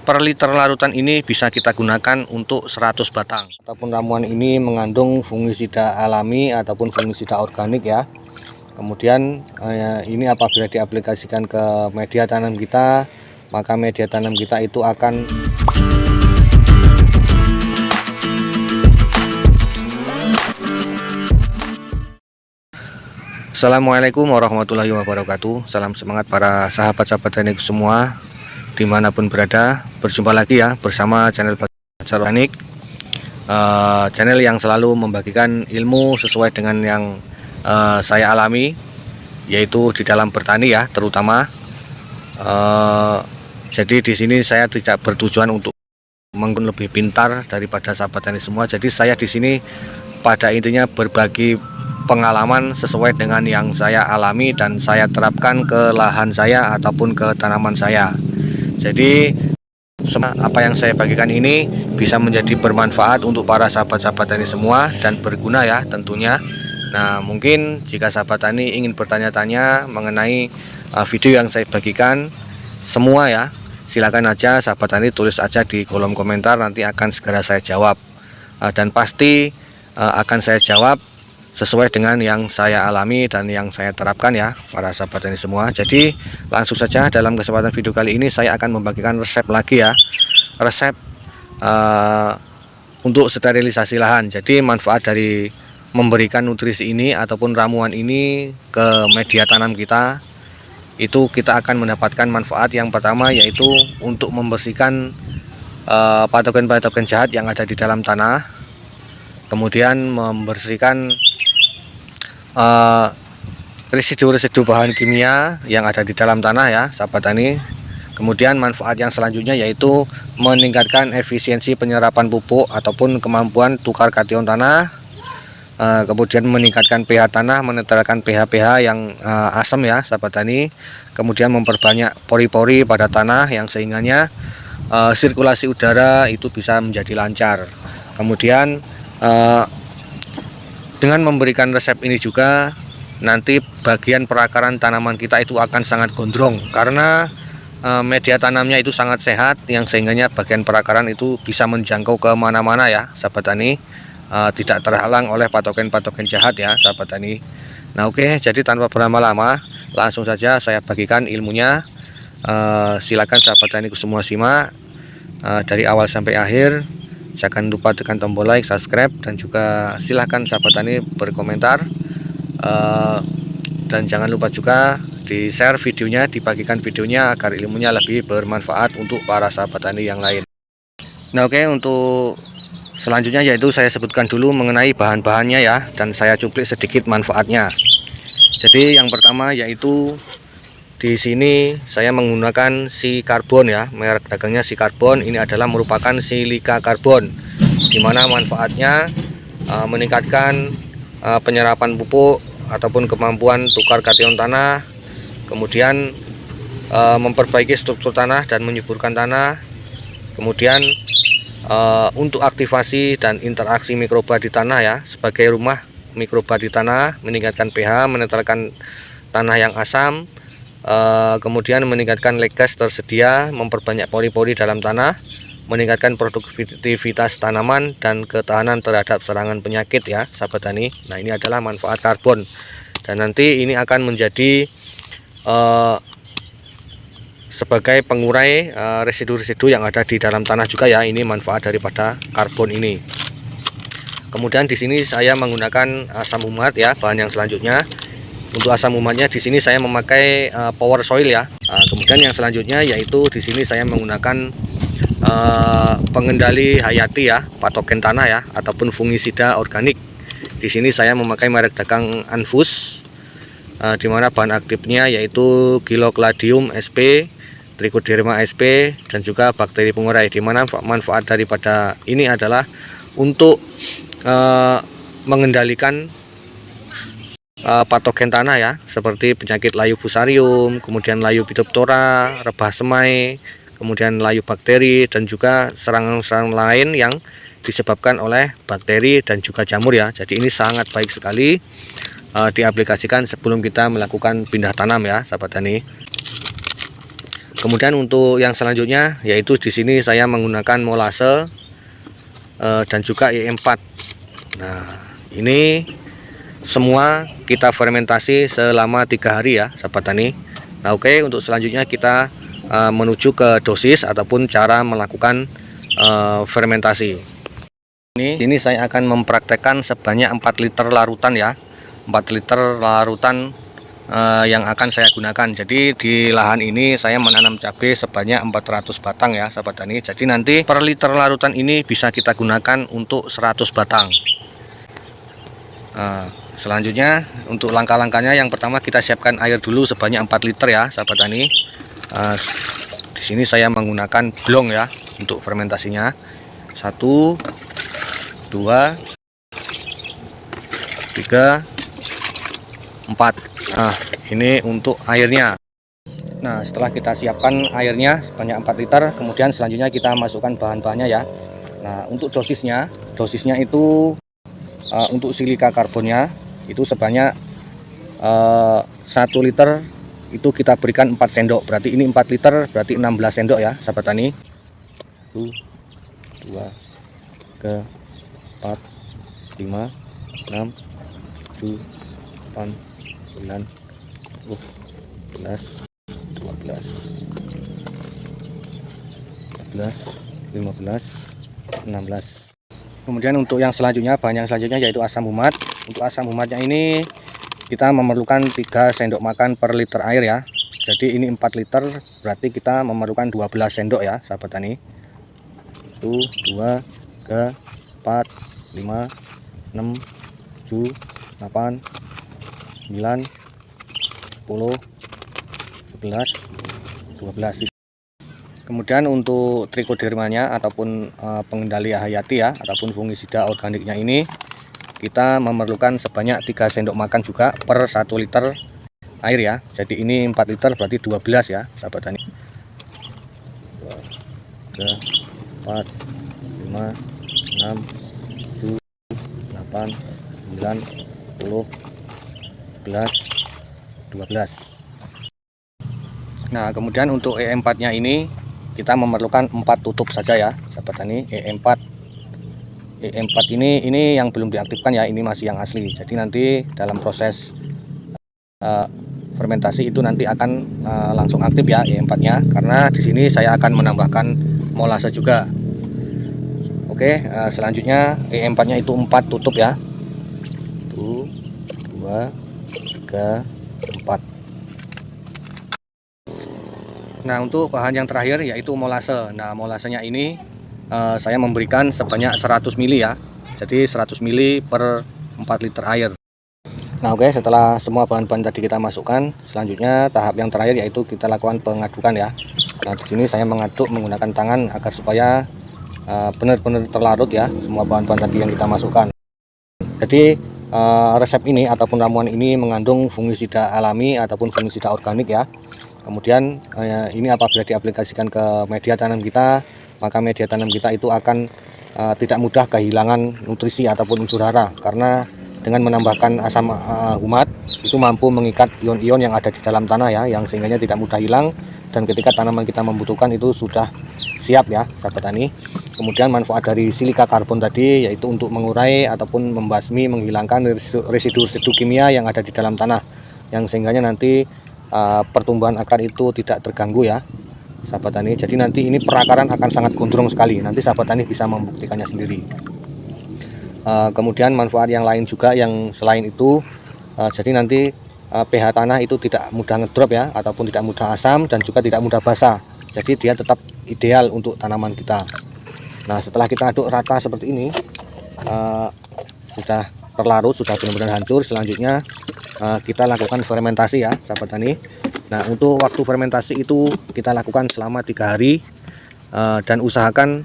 per liter larutan ini bisa kita gunakan untuk 100 batang. Ataupun ramuan ini mengandung fungisida alami ataupun fungisida organik ya. Kemudian ini apabila diaplikasikan ke media tanam kita, maka media tanam kita itu akan Assalamualaikum warahmatullahi wabarakatuh. Salam semangat para sahabat-sahabat teknik semua dimanapun berada. Berjumpa lagi ya bersama channel Belajar Teknik, channel yang selalu membagikan ilmu sesuai dengan yang saya alami, yaitu di dalam bertani ya terutama. Jadi di sini saya tidak bertujuan untuk lebih pintar daripada sahabat teknik semua. Jadi saya di sini pada intinya berbagi pengalaman sesuai dengan yang saya alami dan saya terapkan ke lahan saya ataupun ke tanaman saya. Jadi apa yang saya bagikan ini bisa menjadi bermanfaat untuk para sahabat-sahabat tani semua dan berguna ya tentunya. Nah, mungkin jika sahabat tani ingin bertanya-tanya mengenai video yang saya bagikan semua ya, silakan aja sahabat tani tulis aja di kolom komentar, nanti akan segera saya jawab. Dan pasti akan saya jawab sesuai dengan yang saya alami dan yang saya terapkan ya para sahabat tani semua. Jadi langsung saja dalam kesempatan video kali ini saya akan membagikan resep lagi ya, resep untuk sterilisasi lahan. Jadi manfaat dari memberikan nutrisi ini ataupun ramuan ini ke media tanam kita, itu kita akan mendapatkan manfaat yang pertama, yaitu untuk membersihkan patogen-patogen jahat yang ada di dalam tanah, kemudian membersihkan residu-residu bahan kimia yang ada di dalam tanah ya sahabat tani. Kemudian manfaat yang selanjutnya yaitu meningkatkan efisiensi penyerapan pupuk ataupun kemampuan tukar kation tanah, kemudian meningkatkan pH tanah, menetralkan pH-pH yang asam ya sahabat tani, kemudian memperbanyak pori-pori pada tanah yang sehingganya sirkulasi udara itu bisa menjadi lancar. Kemudian dengan memberikan resep ini juga nanti bagian perakaran tanaman kita itu akan sangat gondrong karena media tanamnya itu sangat sehat, yang sehingganya bagian perakaran itu bisa menjangkau ke mana-mana ya sahabat tani, tidak terhalang oleh patogen-patogen jahat ya sahabat tani. Nah oke, jadi tanpa berlama-lama langsung saja saya bagikan ilmunya. Silakan sahabat tani semua simak dari awal sampai akhir. Jangan lupa tekan tombol like, subscribe, dan juga silahkan sahabat tani berkomentar, dan jangan lupa juga di share videonya, dibagikan videonya agar ilmunya lebih bermanfaat untuk para sahabat tani yang lain. Nah oke, untuk selanjutnya yaitu saya sebutkan dulu mengenai bahan-bahannya ya, dan saya cuplik sedikit manfaatnya. Jadi yang pertama yaitu di sini saya menggunakan si karbon ya, merek dagangnya si karbon. Ini adalah merupakan silika karbon, dimana manfaatnya meningkatkan penyerapan pupuk ataupun kemampuan tukar kation tanah, kemudian memperbaiki struktur tanah dan menyuburkan tanah, kemudian untuk aktivasi dan interaksi mikroba di tanah ya, sebagai rumah mikroba di tanah, meningkatkan pH, menetralkan tanah yang asam, kemudian meningkatkan legas tersedia, memperbanyak pori-pori dalam tanah, meningkatkan produktivitas tanaman dan ketahanan terhadap serangan penyakit ya sahabat tani. Nah ini adalah manfaat karbon, dan nanti ini akan menjadi sebagai pengurai residu-residu yang ada di dalam tanah juga ya. Ini manfaat daripada karbon ini. Kemudian di sini saya menggunakan asam umat ya, bahan yang selanjutnya. Untuk asam umatnya di sini saya memakai power soil ya. Kemudian yang selanjutnya yaitu di sini saya menggunakan pengendali hayati ya, patogen tanah ya, ataupun fungisida organik. Di sini saya memakai merek dagang Anfus, di mana bahan aktifnya yaitu Gilocladium sp, Trichoderma sp, dan juga bakteri pengurai. Di mana manfaat daripada ini adalah untuk mengendalikan patogen tanah ya, seperti penyakit layu fusarium, kemudian layu phytophthora, rebah semai, kemudian layu bakteri, dan juga serangan-serangan lain yang disebabkan oleh bakteri dan juga jamur ya. Jadi ini sangat baik sekali diaplikasikan sebelum kita melakukan pindah tanam ya sahabat tani. kemudian untuk yang selanjutnya yaitu di sini saya menggunakan molase dan juga E4. Nah, ini semua kita fermentasi selama 3 hari ya, sahabat tani. Nah, oke, untuk selanjutnya kita menuju ke dosis ataupun cara melakukan fermentasi. Ini saya akan mempraktekkan sebanyak 4 liter larutan ya, 4 liter larutan yang akan saya gunakan. Jadi di lahan ini saya menanam cabai sebanyak 400 batang ya, sahabat tani. Jadi nanti per liter larutan ini bisa kita gunakan untuk 100 batang. Selanjutnya untuk langkah-langkahnya, yang pertama kita siapkan air dulu sebanyak 4 liter ya, sahabat tani. Di sini saya menggunakan blong ya untuk fermentasinya. 1, 2, 3, 4. Nah, ini untuk airnya. Nah, setelah kita siapkan airnya sebanyak 4 liter, kemudian selanjutnya kita masukkan bahan-bahannya ya. Nah, untuk dosisnya itu untuk silika karbonnya itu sebanyak 1 liter itu kita berikan 4 sendok. Berarti ini 4 liter berarti 16 sendok ya, sahabat tani. 1, 2, 3, 4, 5, 6, 7, 8, 9, 10, 11, 12, 14, 15, 16. Kemudian untuk yang selanjutnya, bahan yang selanjutnya yaitu asam umat. Untuk asam umatnya ini kita memerlukan 3 sendok makan per liter air ya. Jadi ini 4 liter berarti kita memerlukan 12 sendok ya, sahabat tani. 1, 2, 3, 4, 5, 6, 7, 8, 9, 10, 11, 12. Kemudian untuk trikodermanya ataupun pengendali hayati ya, ataupun fungisida organiknya ini kita memerlukan sebanyak 3 sendok makan juga per 1 liter air ya. Jadi ini 4 liter berarti 12 ya, sahabat tani. 2, 3, 4, 5, 6, 7, 8, 9, 10, 11, 12. Nah, kemudian untuk E4 nya ini kita memerlukan 4 tutup saja ya, sahabat tani. E4 ini yang belum diaktifkan ya, ini masih yang asli. Jadi nanti dalam proses fermentasi itu nanti akan langsung aktif ya E4 nya, karena di sini saya akan menambahkan molase juga. Oke, selanjutnya E4 nya itu 4 tutup ya. 1, 2, 3, 4. Nah, untuk bahan yang terakhir yaitu molase. Nah, molasenya ini saya memberikan sebanyak 100 ml ya. Jadi 100 ml per 4 liter air. Nah, oke, setelah semua bahan-bahan tadi kita masukkan, selanjutnya tahap yang terakhir yaitu kita lakukan pengadukan ya. Nah, di sini saya mengaduk menggunakan tangan agar supaya benar-benar terlarut ya semua bahan-bahan tadi yang kita masukkan. Jadi resep ini ataupun ramuan ini mengandung fungisida alami ataupun fungisida organik ya. Kemudian ini apabila diaplikasikan ke media tanam kita, maka media tanam kita itu akan tidak mudah kehilangan nutrisi ataupun unsur hara, karena dengan menambahkan asam umat itu mampu mengikat ion-ion yang ada di dalam tanah ya, yang sehingganya tidak mudah hilang, dan ketika tanaman kita membutuhkan itu sudah siap ya, sahabat tani. Kemudian manfaat dari silika karbon tadi yaitu untuk mengurai ataupun membasmi, menghilangkan residu-residu kimia yang ada di dalam tanah, yang sehingganya nanti pertumbuhan akar itu tidak terganggu ya, sahabat tani. Jadi nanti ini perakaran akan sangat gondrong sekali. Nanti sahabat tani bisa membuktikannya sendiri. Kemudian manfaat yang lain juga yang selain itu, jadi nanti pH tanah itu tidak mudah ngedrop ya, ataupun tidak mudah asam dan juga tidak mudah basah. Jadi dia tetap ideal untuk tanaman kita. Nah, setelah kita aduk rata seperti ini, sudah terlarut, sudah benar-benar hancur. Selanjutnya kita lakukan fermentasi ya, sahabat tani. Nah, untuk waktu fermentasi itu kita lakukan selama 3 hari dan usahakan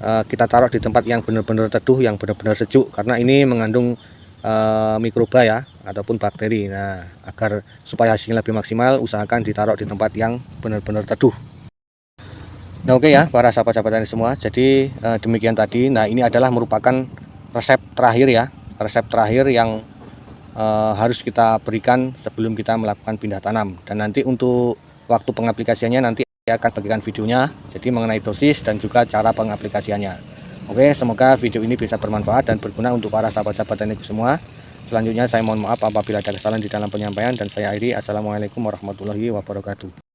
kita taruh di tempat yang benar-benar teduh, yang benar-benar sejuk, karena ini mengandung mikroba ya ataupun bakteri. Nah, agar supaya hasilnya lebih maksimal, usahakan ditaruh di tempat yang benar-benar teduh. Nah, oke ya para sahabat-sahabat tani semua. Jadi demikian tadi. Nah, ini adalah merupakan resep terakhir ya, resep terakhir yang harus kita berikan sebelum kita melakukan pindah tanam. Dan nanti untuk waktu pengaplikasiannya nanti saya akan bagikan videonya, jadi mengenai dosis dan juga cara pengaplikasiannya. Oke, semoga video ini bisa bermanfaat dan berguna untuk para sahabat-sahabat teknik semua. Selanjutnya saya mohon maaf apabila ada kesalahan di dalam penyampaian, dan saya akhiri. Assalamualaikum warahmatullahi wabarakatuh.